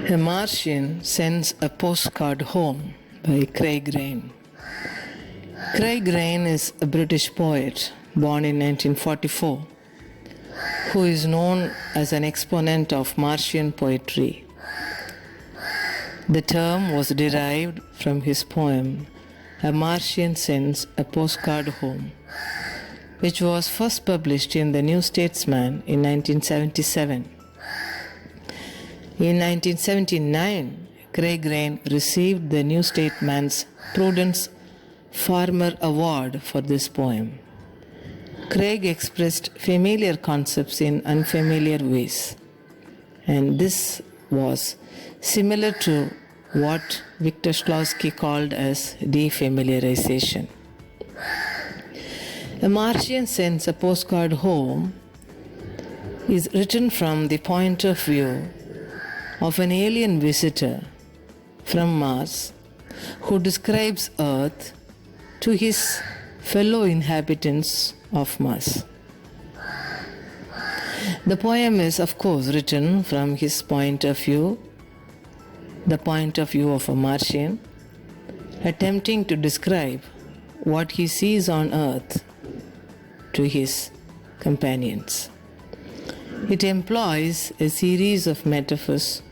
A Martian Sends a Postcard Home by Craig Raine. Craig Raine is a British poet born in 1944 who is known as an exponent of Martian poetry. The term was derived from his poem A Martian Sends a Postcard Home, which was first published in the New Statesman in 1977. In 1979, Craig Raine received the New Statesman's Prudence Farmer Award for this poem. Craig expressed familiar concepts in unfamiliar ways, and this was similar to what Victor Shklovsky called as defamiliarization. A Martian Sends a Postcard Home is written from the point of view of an alien visitor from Mars who describes Earth to his fellow inhabitants of Mars. The poem is, of course, written from his point of view, the point of view of a Martian, attempting to describe what he sees on Earth to his companions. It employs a series of metaphors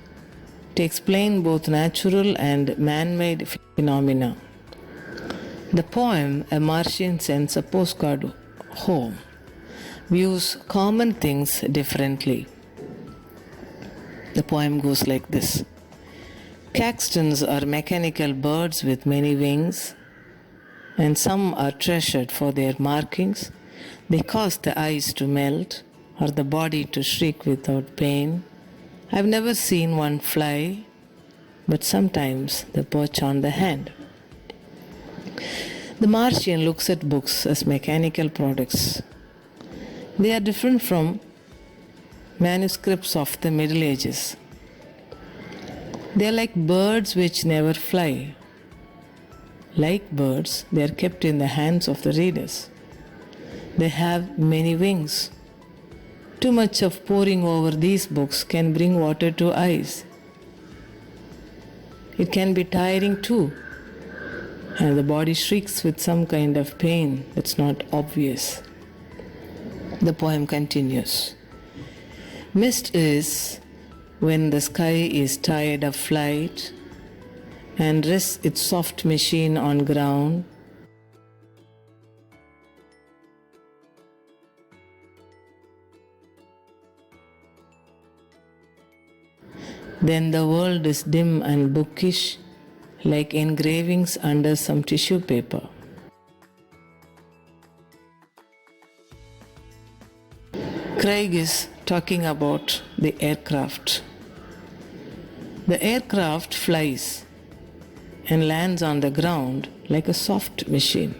to explain both natural and man-made phenomena. The poem A Martian Sends a Postcard Home views common things differently. The poem goes like this. Caxtons are mechanical birds with many wings, and some are treasured for their markings. They cause the eyes to melt or the body to shriek without pain. I've never seen one fly, but sometimes they perch on the hand. The Martian looks at books as mechanical products. They are different from manuscripts of the Middle Ages. They are like birds which never fly. Like birds, they are kept in the hands of the readers. They have many wings. Too much of poring over these books can bring water to eyes. It can be tiring too, and the body shrieks with some kind of pain that's not obvious. The poem continues. Mist is when the sky is tired of flight and rests its soft machine on ground. Then the world is dim and bookish, like engravings under some tissue paper. Craig is talking about the aircraft. The aircraft flies and lands on the ground like a soft machine.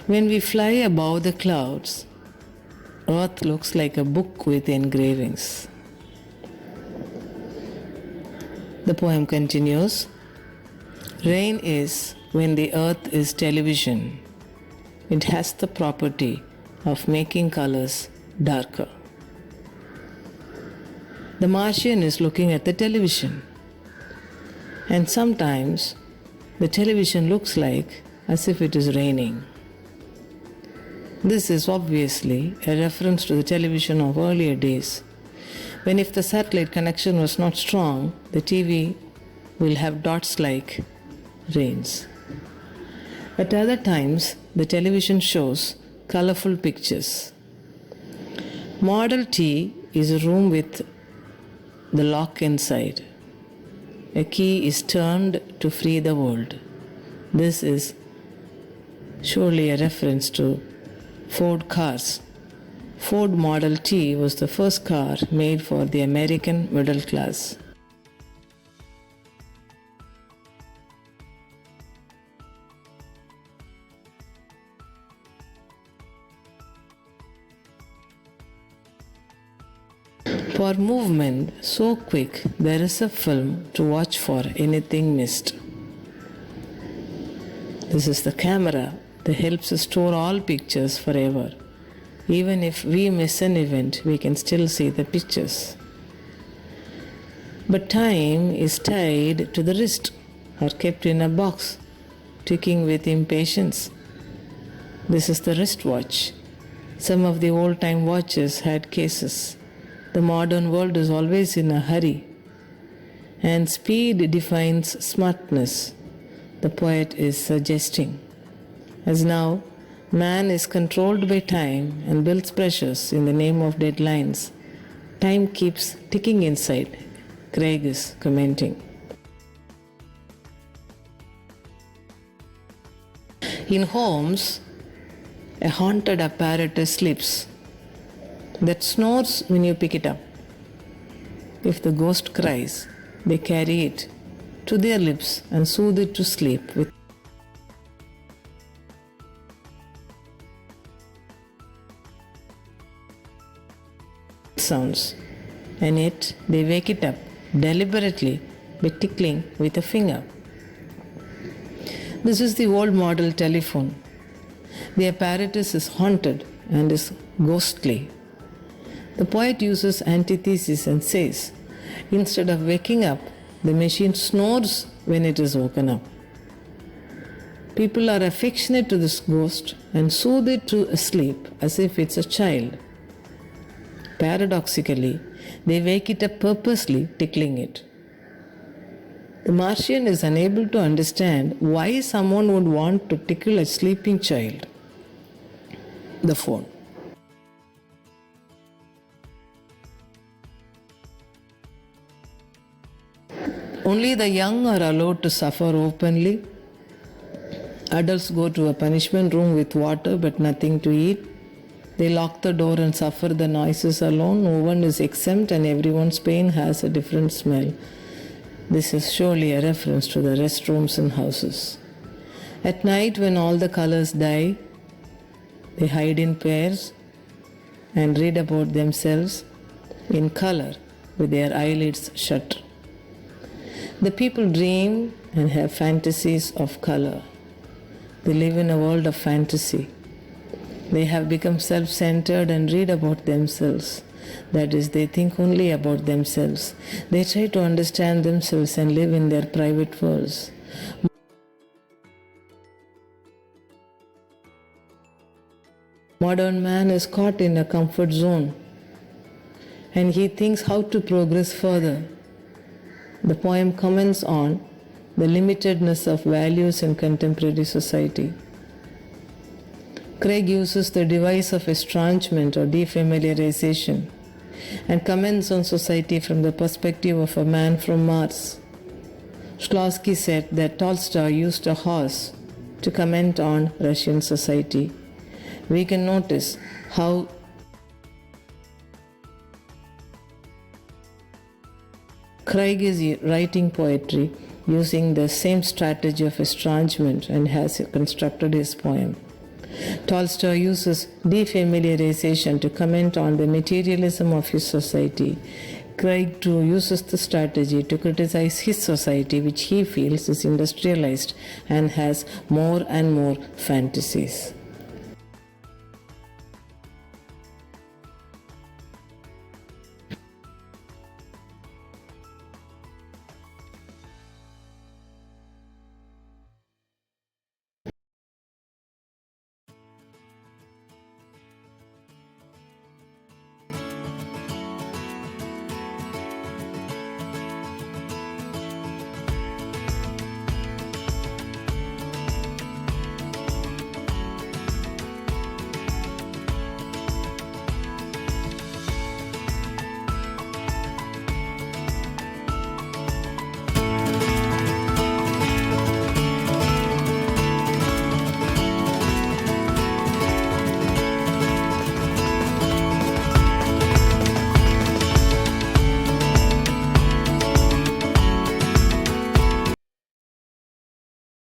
When we fly above the clouds, Earth looks like a book with engravings. The poem continues. Rain is when the earth is television. It has the property of making colors darker. The Martian is looking at the television, and sometimes the television looks like as if it is raining. This is obviously a reference to the television of earlier days, when if the satellite connection was not strong, the TV will have dots like rains. At other times, the television shows colorful pictures. Model T is a room with the lock inside. A key is turned to free the world. This is surely a reference to Ford cars. Ford Model T was the first car made for the American middle class. For movement so quick, there is a film to watch for anything missed. This is the camera that helps us store all pictures forever. Even if we miss an event, we can still see the pictures. But time is tied to the wrist or kept in a box, ticking with impatience. This is the wristwatch. Some of the old-time watches had cases. The modern world is always in a hurry, and speed defines smartness, the poet is suggesting. As now, man is controlled by time and builds pressures in the name of deadlines. Time keeps ticking inside, Craig is commenting. In homes, a haunted apparatus sleeps that snores when you pick it up. If the ghost cries, they carry it to their lips and soothe it to sleep with sounds, and yet they wake it up deliberately by tickling with a finger. This is the old model telephone. The apparatus is haunted and is ghostly. The poet uses antithesis and says, instead of waking up, the machine snores when it is woken up. People are affectionate to this ghost and soothe it to sleep as if it's a child. Paradoxically, they wake it up purposely, tickling it. The Martian is unable to understand why someone would want to tickle a sleeping child. The phone. Only the young are allowed to suffer openly. Adults go to a punishment room with water but nothing to eat. They lock the door and suffer the noises alone. No one is exempt and everyone's pain has a different smell. This is surely a reference to the restrooms in houses. At night, when all the colors die, they hide in pairs and read about themselves in color with their eyelids shut. The people dream and have fantasies of color. They live in a world of fantasy. They have become self-centered and read about themselves. That is, they think only about themselves. They try to understand themselves and live in their private worlds. Modern man is caught in a comfort zone and he thinks how to progress further. The poem comments on the limitedness of values in contemporary society. Craig uses the device of estrangement or defamiliarization and comments on society from the perspective of a man from Mars. Shklovsky said that Tolstoy used a horse to comment on Russian society. We can notice how Craig is writing poetry using the same strategy of estrangement and has constructed his poem. Tolstoy uses defamiliarization to comment on the materialism of his society. Craig too uses the strategy to criticize his society, which he feels is industrialized and has more and more fantasies.